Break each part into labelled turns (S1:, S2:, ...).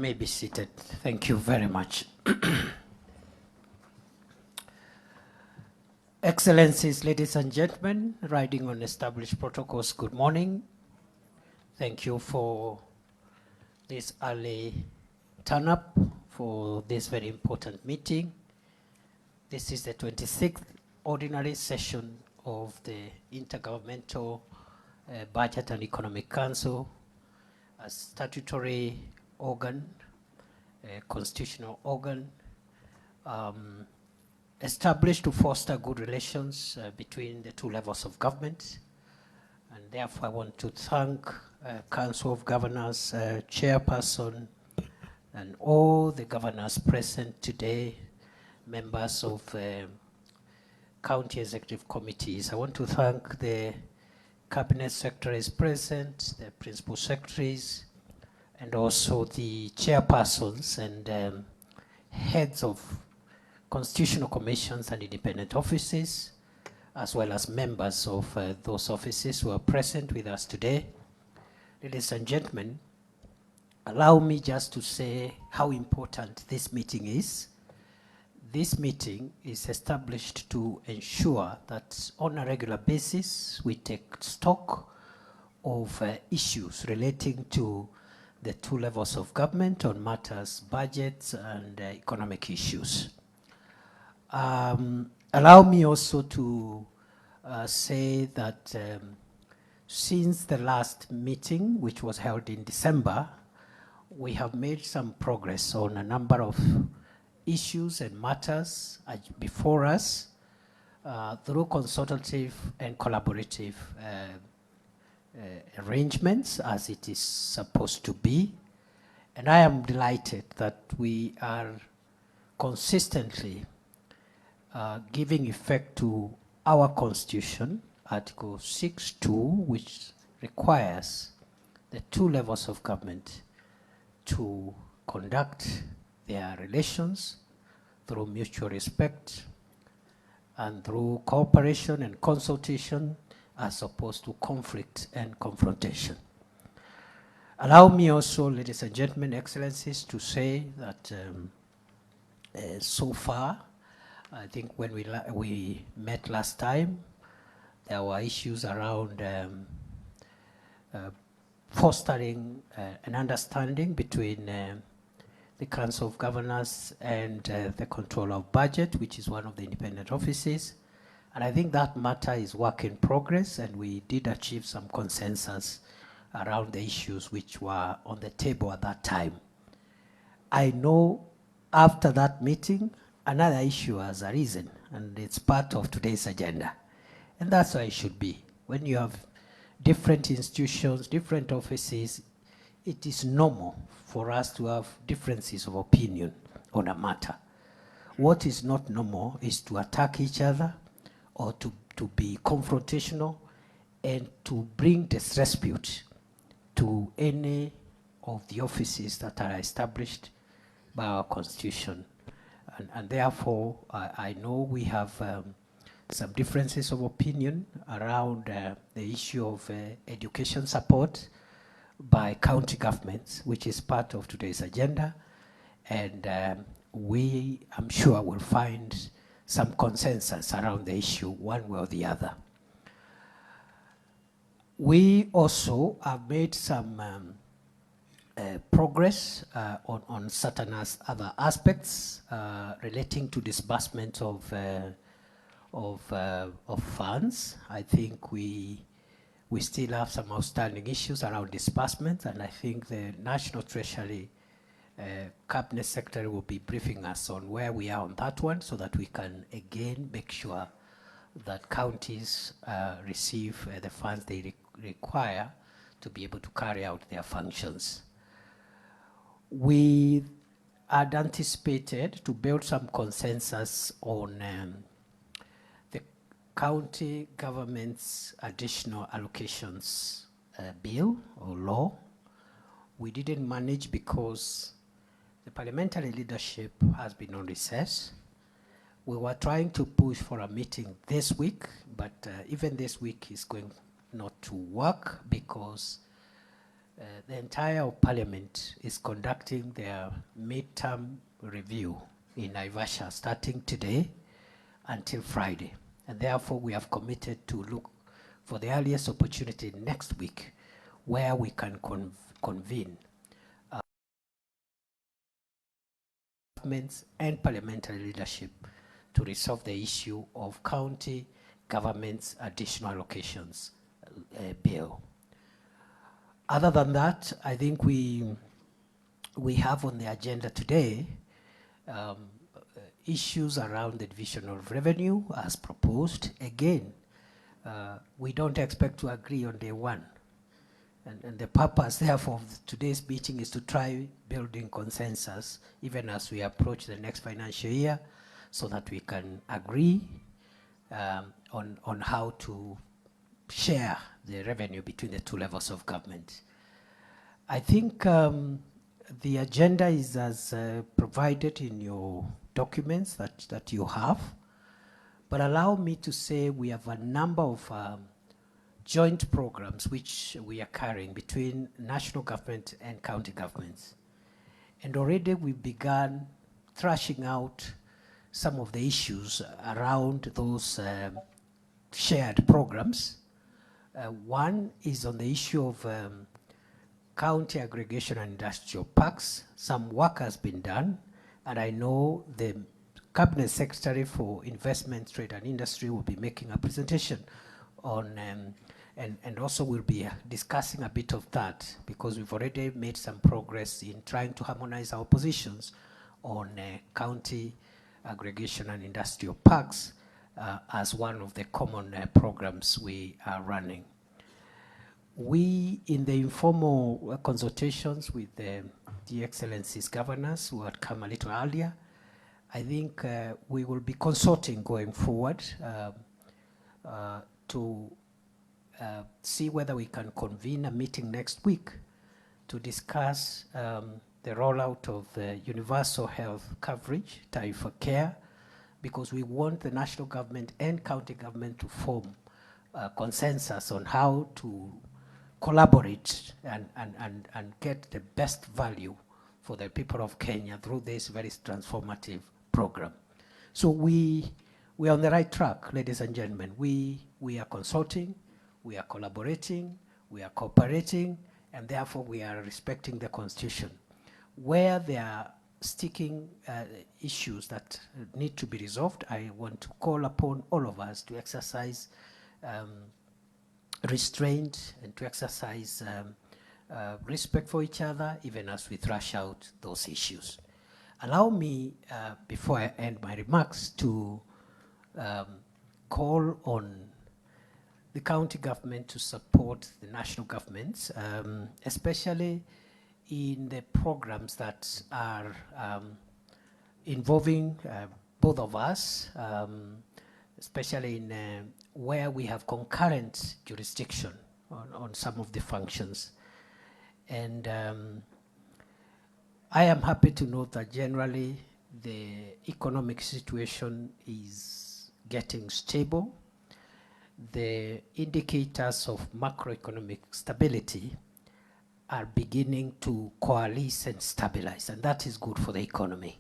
S1: may be seated. Thank you very much. Excellencies, ladies and gentlemen, riding on established protocols, good morning. Thank you for this early turn-up for this very important meeting. This is the 26th ordinary session of the Intergovernmental Budget and Economic Council, a statutory organ, a constitutional organ, established to foster good relations between the two levels of government. And therefore, I want to thank Council of Governors, Chairperson, and all the governors present today, members of county executive committees. I want to thank the cabinet secretaries present, the principal secretaries, and also the chairpersons and heads of constitutional commissions and independent offices, as well as members of those offices who are present with us today. Ladies and gentlemen, allow me just to say how important this meeting is. This meeting is established to ensure that on a regular basis we take stock of issues relating to the two levels of government on matters, budgets, and economic issues. Allow me also to say that since the last meeting, which was held in December, we have made some progress on a number of issues and matters before us through consultative and collaborative arrangements, as it is supposed to be. And I am delighted that we are consistently giving effect to our constitution, Article 6.2, which requires the two levels of government to conduct their relations through mutual respect and through cooperation and consultation, as opposed to conflict and confrontation. Allow me also, ladies and gentlemen, excellencies, to say that so far, I think when we met last time, there were issues around fostering an understanding between the Council of Governors and the Control of Budget, which is one of the independent offices. And I think that matter is work in progress, and we did achieve some consensus around the issues which were on the table at that time. I know after that meeting, another issue has arisen, and it's part of today's agenda. And that's how it should be. When you have different institutions, different offices, it is normal for us to have differences of opinion on a matter. What is not normal is to attack each other or to be confrontational and to bring disrepute to any of the offices that are established by our constitution. And therefore, I know we have some differences of opinion around the issue of education support by county governments, which is part of today's agenda. And we, I'm sure, will find some consensus around the issue one way or the other. We also have made some progress on certain other aspects relating to disbursement of funds. I think we still have some outstanding issues around disbursement, and I think the National Treasury Cabinet Secretary will be briefing us on where we are on that one, so that we can again make sure that counties receive the funds they require to be able to carry out their functions. We had anticipated to build some consensus on the county government's additional allocations bill or law. We didn't manage because the parliamentary leadership has been on recess. We were trying to push for a meeting this week, but even this week is going not to work because the entire parliament is conducting their midterm review in Naivasha starting today until Friday. And therefore, we have committed to look for the earliest opportunity next week where we can convene governments and parliamentary leadership to resolve the issue of county government's additional allocations bill. Other than that, I think we have on the agenda today issues around the division of revenue as proposed. Again, we don't expect to agree on day one. And the purpose, therefore, of today's meeting is to try building consensus, even as we approach the next financial year, so that we can agree on how to share the revenue between the two levels of government. I think the agenda is as provided in your documents that you have, but allow me to say we have a number of joint programs which we are carrying between national government and county governments. And already we've begun thrashing out some of the issues around those shared programs. One is on the issue of county aggregation and industrial parks. Some work has been done, and I know the Cabinet Secretary for Investment, Trade and Industry will be making a presentation on and also we'll be discussing a bit of that, because we've already made some progress in trying to harmonize our positions on county aggregation and industrial parks as one of the common programs we are running. We, in the informal consultations with the Excellencies governors who had come a little earlier, I think we will be consulting going forward to see whether we can convene a meeting next week to discuss the rollout of the universal health coverage, tarifa care, because we want the national government and county government to form consensus on how to collaborate and get the best value for the people of Kenya through this very transformative program. So we are on the right track, ladies and gentlemen. We are consulting, we are collaborating, we are cooperating, and therefore we are respecting the Constitution. Where there are sticking issues that need to be resolved, I want to call upon all of us to exercise restraint and to exercise respect for each other, even as we thrash out those issues. Allow me, before I end my remarks, to call on the county government to support the national governments, especially in the programs that are involving both of us, especially in where we have concurrent jurisdiction on some of the functions. And I am happy to note that generally the economic situation is getting stable. The indicators of macroeconomic stability are beginning to coalesce and stabilize, and that is good for the economy.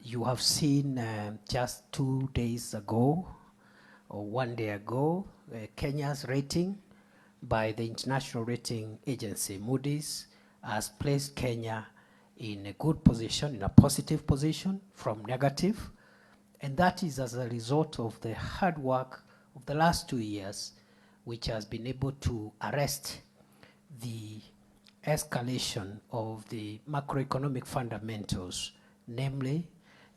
S1: You have seen just 2 days ago, or 1 day ago, Kenya's rating by the international rating agency Moody's has placed Kenya in a good position, in a positive position from negative, and that is as a result of the hard work of the last 2 years, which has been able to arrest the escalation of the macroeconomic fundamentals, namely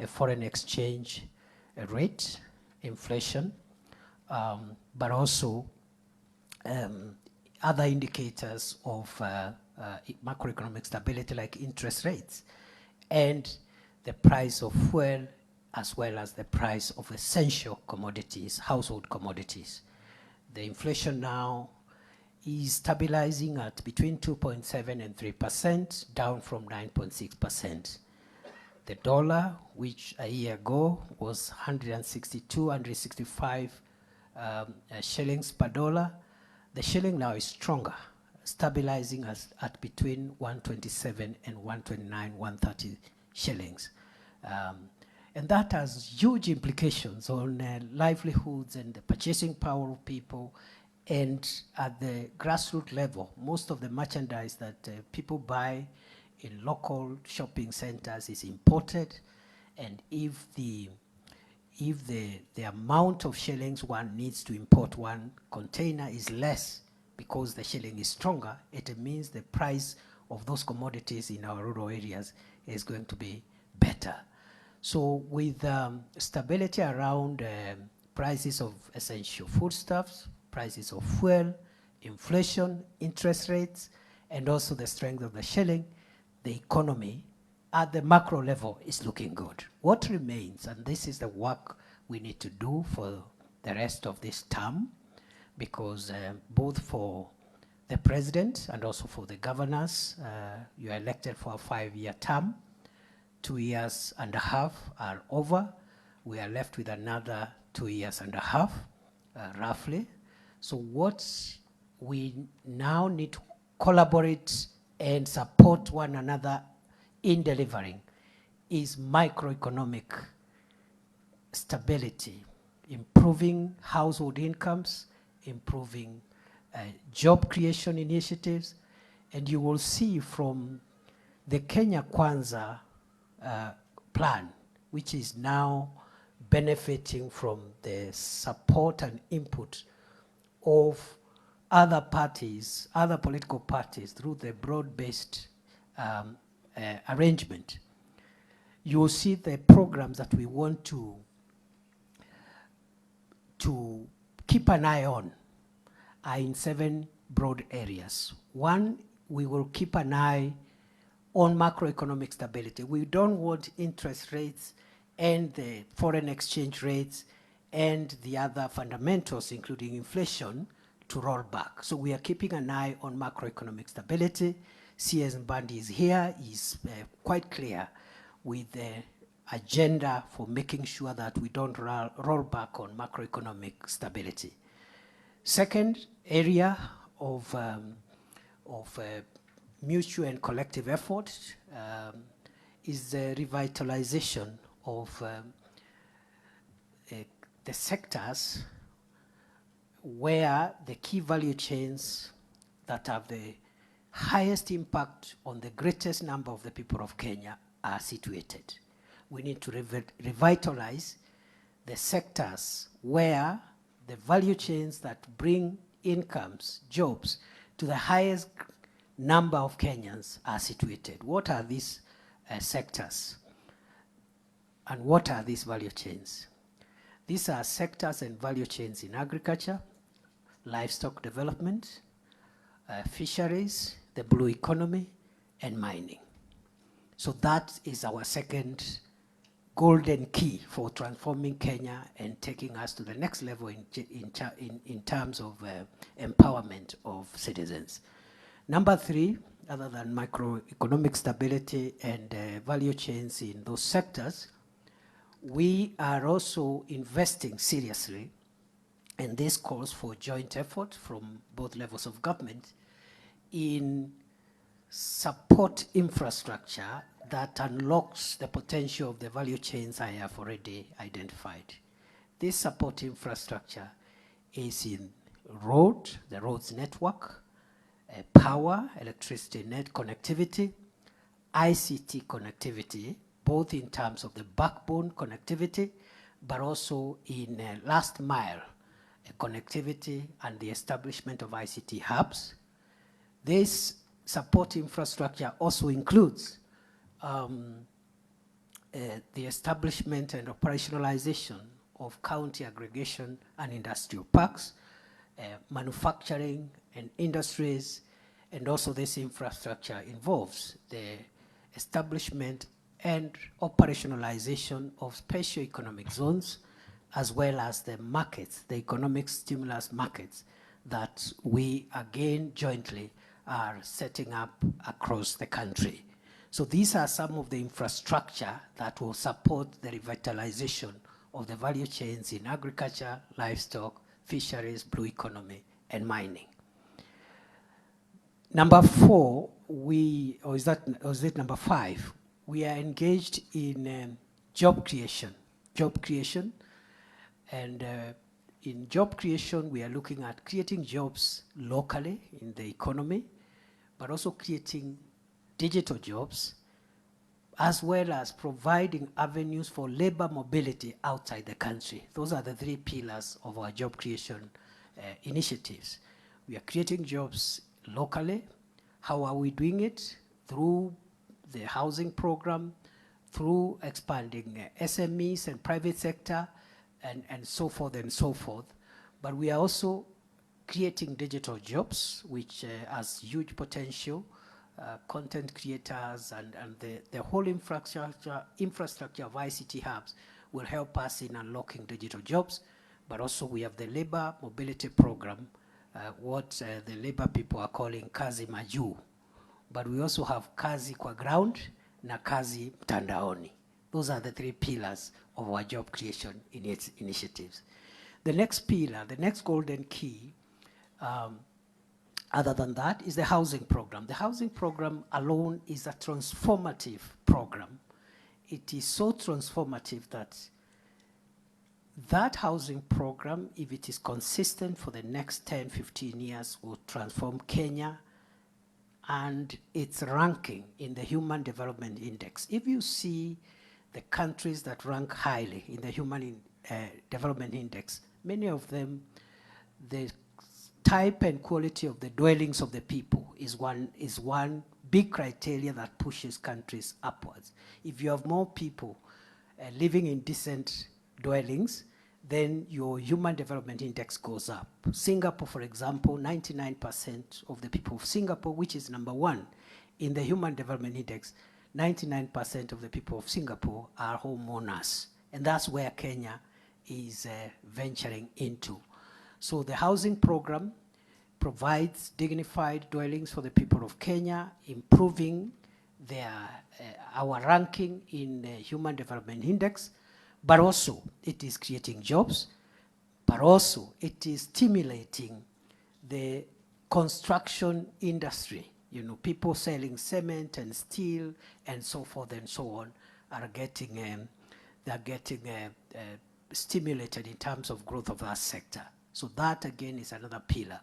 S1: a foreign exchange rate, inflation, but also other indicators of macroeconomic stability like interest rates and the price of fuel, as well as the price of essential commodities, household commodities. The inflation now is stabilizing at between 2.7 and 3%, down from 9.6%. The dollar, which a year ago was 162, 165 shillings per dollar, the shilling now is stronger stabilizing us at between 127 and 129, 130 shillings. And that has huge implications on livelihoods and the purchasing power of people. And at the grassroots level, most of the merchandise that people buy in local shopping centers is imported. And if the amount of shillings one needs to import one container is less because the shilling is stronger, it means the price of those commodities in our rural areas is going to be better. So with stability around prices of essential foodstuffs, prices of fuel, inflation, interest rates, and also the strength of the shilling, the economy at the macro level is looking good. What remains, and this is the work we need to do for the rest of this term, because both for the president and also for the governors, you are elected for a 5-year term. 2 years and a half are over. We are left with another 2 years and a half, roughly. So what we now need to collaborate and support one another in delivering is microeconomic stability, improving household incomes, improving job creation initiatives. And you will see from the Kenya Kwanza plan, which is now benefiting from the support and input of other parties, other political parties, through the broad-based arrangement. You will see the programs that we want to keep an eye on are in 7 broad areas. One, we will keep an eye on macroeconomic stability. We don't want interest rates and the foreign exchange rates and the other fundamentals, including inflation, to roll back. So we are keeping an eye on macroeconomic stability. CS Mbandi is here, is quite clear with the agenda for making sure that we don't roll back on macroeconomic stability. Second area of mutual and collective effort is the revitalization of the sectors where the key value chains that have the highest impact on the greatest number of the people of Kenya are situated. We need to revitalize the sectors where the value chains that bring incomes, jobs, to the highest number of Kenyans are situated. What are these sectors? And what are these value chains? These are sectors and value chains in agriculture, livestock development, fisheries, the blue economy, and mining. So that is our second golden key for transforming Kenya and taking us to the next level in terms of empowerment of citizens. Number 3, other than macroeconomic stability and value chains in those sectors, we are also investing seriously, and this calls for joint effort from both levels of government in support infrastructure that unlocks the potential of the value chains I have already identified. This support infrastructure is in the roads network, power, electricity net connectivity, ICT connectivity, both in terms of the backbone connectivity, but also in last mile connectivity and the establishment of ICT hubs. This support infrastructure also includes the establishment and operationalization of county aggregation and industrial parks, manufacturing and industries, and also this infrastructure involves the establishment and operationalization of special economic zones, as well as the markets, the economic stimulus markets that we again jointly are setting up across the country. So these are some of the infrastructure that will support the revitalization of the value chains in agriculture, livestock, fisheries, blue economy, and mining. Number 4, or is it number 5? We are engaged in job creation. And in job creation, we are looking at creating jobs locally in the economy, but also creating digital jobs, as well as providing avenues for labor mobility outside the country. Those are the 3 pillars of our job creation initiatives. We are creating jobs locally. How are we doing it? Through the housing program, through expanding SMEs and private sector, and so forth and so forth. But we are also creating digital jobs, which has huge potential. Content creators and the whole infrastructure of ICT hubs will help us in unlocking digital jobs. But also we have the labor mobility program, what the labor people are calling kazi majuu. But we also have kazi kwa ground na kazi mtandaoni. Those are the 3 pillars of our job creation initiatives. The next pillar, the next golden key, other than that, is the housing program. The housing program alone is a transformative program. It is so transformative that housing program, if it is consistent for the next 10, 15 years, will transform Kenya and its ranking in the Human Development Index. If you see the countries that rank highly in the Human Development Index, many of them, the type and quality of the dwellings of the people is one big criteria that pushes countries upwards. If you have more people living in decent dwellings, then your Human Development Index goes up. Singapore, for example, 99% of the people of Singapore, which is number 1 in the Human Development Index, 99% of the people of Singapore are homeowners. And that's where Kenya is venturing into. So the housing program provides dignified dwellings for the people of Kenya, improving our ranking in the Human Development Index, but also it is creating jobs, but also it is stimulating the construction industry. You know, people selling cement and steel and so forth and so on are getting, they're getting stimulated in terms of growth of that sector. So that again is another pillar.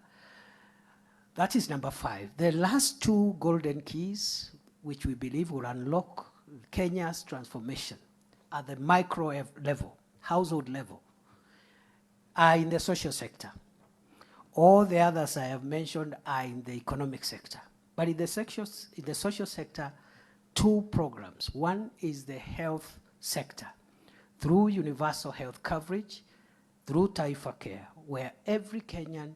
S1: That is number 5. The last 2 golden keys, which we believe will unlock Kenya's transformation at the micro level, household level, are in the social sector. All the others I have mentioned are in the economic sector. But in the social sector, 2 programs. One is the health sector, through universal health coverage, through Taifa Care, where every Kenyan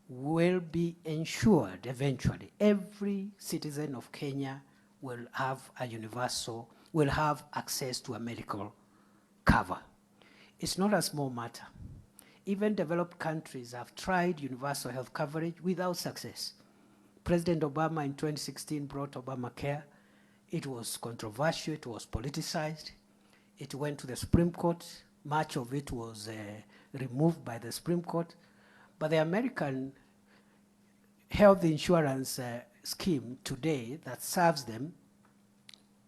S1: will be ensured eventually. Every citizen of Kenya will have will have access to a medical cover. It's not a small matter. Even developed countries have tried universal health coverage without success. President Obama in 2016 brought Obamacare. It was controversial, it was politicized. It went to the Supreme Court. Much of it was removed by the Supreme Court. But the American health insurance scheme today that serves them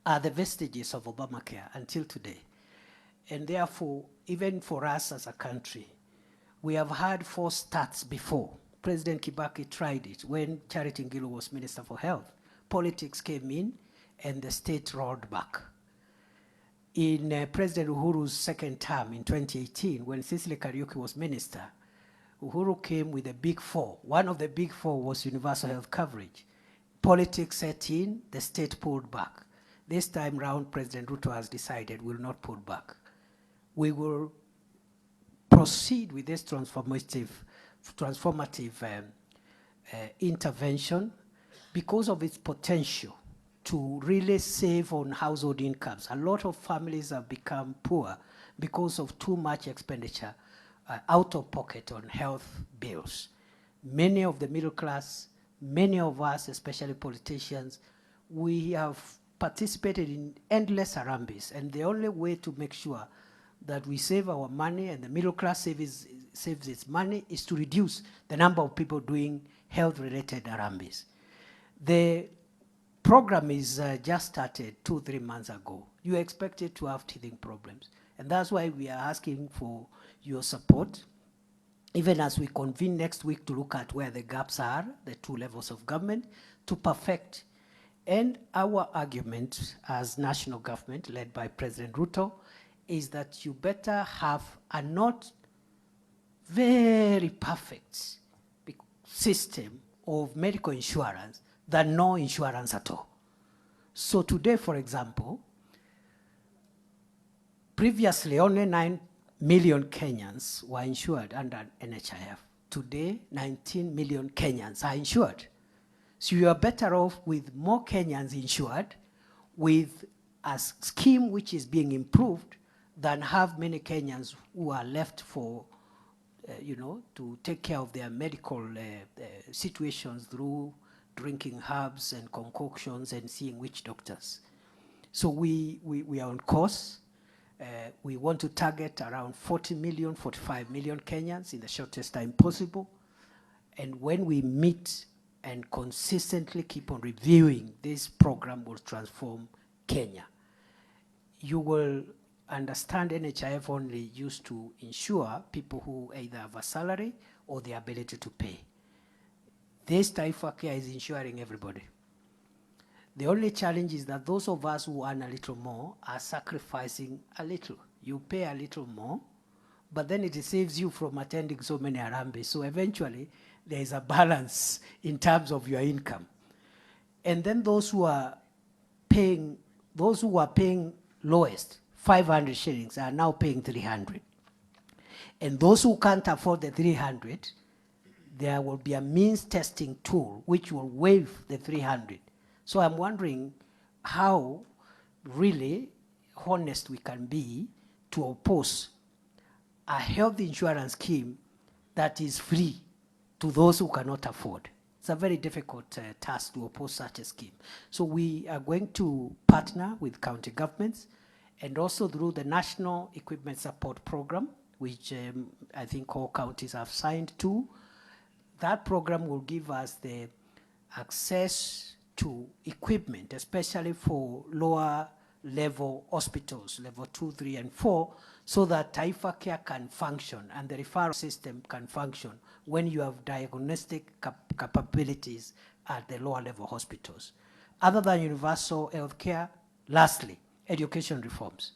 S1: are the vestiges of Obamacare until today. And therefore, even for us as a country, we have had 4 starts before. President Kibaki tried it when Charity Ngilu was Minister for Health. Politics came in and the state rolled back. In President Uhuru's 2nd term in 2018, when Cecily Kariuki was minister, Uhuru came with the big 4. One of the big 4 was universal health coverage. Politics set in, the state pulled back. This time round, President Ruto has decided we'll not pull back. We will proceed with this transformative intervention because of its potential to really save on household incomes. A lot of families have become poor because of too much expenditure out of pocket on health bills. Many of the middle class, many of us, especially politicians, we have participated in endless harambes, and the only way to make sure that we save our money and the middle class saves its money is to reduce the number of people doing health-related harambes. The program is just started 2-3 months ago. You expect it to have teething problems. And that's why we are asking for your support, even as we convene next week to look at where the gaps are, the 2 levels of government, to perfect. And our argument as national government, led by President Ruto, is that you better have a not very perfect system of medical insurance than no insurance at all. So today, for example, previously only 9 million Kenyans were insured under NHIF. Today, 19 million Kenyans are insured. So you are better off with more Kenyans insured with a scheme which is being improved than have many Kenyans who are left for, to take care of their medical situations through drinking herbs and concoctions and seeing witch doctors. So we are on course. We want to target around 40 million, 45 million Kenyans in the shortest time possible. And when we meet and consistently keep on reviewing, this program will transform Kenya. You will understand NHIF only used to insure people who either have a salary or the ability to pay. This Taifa Care is insuring everybody. The only challenge is that those of us who earn a little more are sacrificing a little. You pay a little more, but then it saves you from attending so many harambee. So eventually, there is a balance in terms of your income. And then those who are paying lowest, 500 shillings, are now paying 300. And those who can't afford the 300, there will be a means testing tool which will waive the 300. So I'm wondering how really honest we can be to oppose a health insurance scheme that is free to those who cannot afford. It's a very difficult task to oppose such a scheme. So we are going to partner with county governments and also through the National Equipment Support Program, which I think all counties have signed to. That program will give us the access to equipment, especially for lower level hospitals, level 2, 3, and 4, so that Taifa Care can function and the referral system can function when you have diagnostic capabilities at the lower level hospitals. Other than universal health care, lastly, education reforms.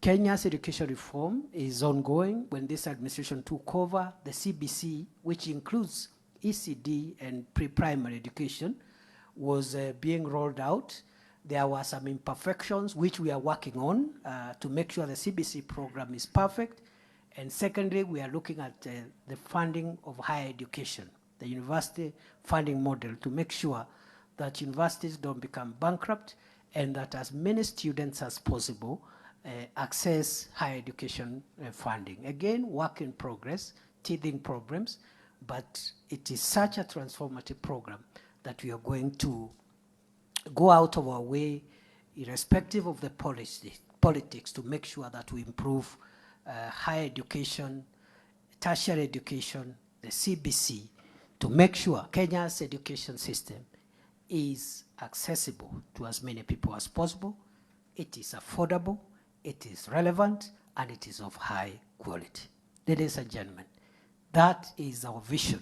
S1: Kenya's education reform is ongoing. When this administration took over, the CBC, which includes ECD and pre-primary education, was being rolled out. There were some imperfections which we are working on to make sure the CBC program is perfect. And secondly, we are looking at the funding of higher education, the university funding model, to make sure that universities don't become bankrupt and that as many students as possible access higher education funding. Again, work in progress, teething problems, but it is such a transformative program that we are going to go out of our way, irrespective of the politics, to make sure that we improve higher education, tertiary education, the CBC, to make sure Kenya's education system is accessible to as many people as possible. It is affordable, it is relevant, and it is of high quality. Ladies and gentlemen, that is our vision.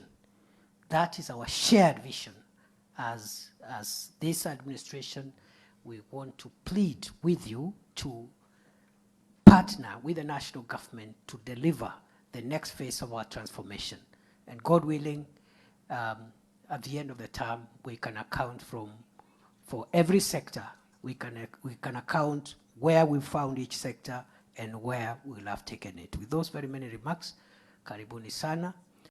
S1: That is our shared vision. As this administration, we want to plead with you to partner with the national government to deliver the next phase of our transformation. And God willing, at the end of the term, we can account for every sector. We can account where we found each sector and where we'll have taken it. With those very many remarks, karibuni sana.